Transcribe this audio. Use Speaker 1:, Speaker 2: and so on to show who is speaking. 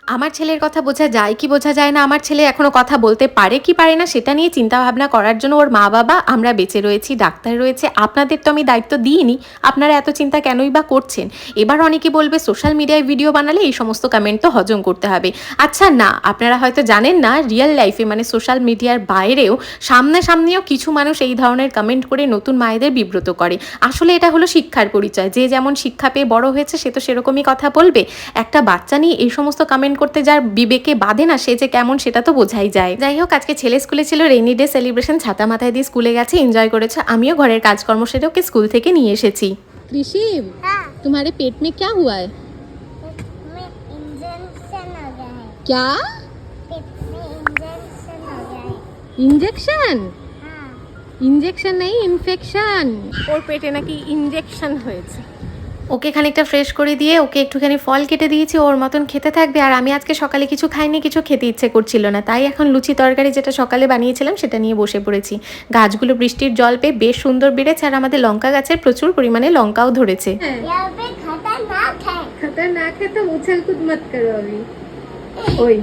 Speaker 1: আমার ছেলের কথা বোঝা যায় কি বোঝা যায় না, আমার ছেলে এখনো কথা বলতে পারে কি পারে না সেটা নিয়ে চিন্তা ভাবনা করার জন্য ওর মা বাবা আমরা বেঁচে রয়েছি, ডাক্তার রয়েছে। আপনাদের তো আমি দায়িত্ব দিইনি, আপনারা এত চিন্তা কেনই বা করছেন? এবার অনেকে বলবে সোশ্যাল মিডিয়ায় ভিডিও বানালে এই সমস্ত কমেন্ট তো হজম করতে হবে। আচ্ছা না, আপনারা হয়তো জানেন না, রিয়েল লাইফে মানে সোশ্যাল মিডিয়ার বাইরেও সামনাসামনিও কিছু মানুষ এই ধরনের কমেন্ট করে নতুন মায়েদের বিব্রত করে। আসলে এটা হলো শিক্ষার পরিচয়। যে যেমন শিক্ষা পেয়ে বড় হয়েছে সে তো সেরকমই কথা বলবে। একটা বাচ্চা নিয়ে এই সমস্ত কমেন্ট করতে যার বিবেকে বাঁধে না, সে যে কেমন সেটা তো বোঝাই যায়। যাই হোক, আজকে ছেলে স্কুলে ছিল, রেইনি ডে সেলিব্রেশন, ছাতা মাথায় দিয়ে স্কুলে গেছে, এনজয় করেছে। আমিও ঘরের কাজকর্ম সেরে ওকে স্কুল থেকে নিয়ে এসেছি। ऋषि, तुम्हारे पेट में क्या हुआ है?
Speaker 2: में इंजेक्शन हो गया है।
Speaker 1: क्या?
Speaker 2: पेट में इंजेक्शन हो गया है।
Speaker 1: इंजेक्शन?
Speaker 2: हाँ।
Speaker 1: ইনজেকশন নেই, ইনফেকশন। ওর পেটে নাকি ইনজেকশন হয়েছে। ওকে খানিকটা ফ্রেশ করে দিয়ে ওকে একটুখানি ফল কেটে দিয়েছি, ওর মতন খেতে থাকবে। আর আমি আজকে সকালে কিছু খাইনি, কিছু খেতে ইচ্ছে করছিল না, তাই এখন লুচি তরকারি যেটা সকালে বানিয়েছিলাম সেটা নিয়ে বসে পড়েছি। গাছগুলো বৃষ্টির জল পেয়ে বেশ সুন্দর বেড়েছে, আর আমাদের লঙ্কা গাছের প্রচুর পরিমাণে লঙ্কাও ধরেছে।
Speaker 2: यहाँ पे खतरनाक है।
Speaker 1: खतरनाक है तो उछल कूद मत करो अभी। ओई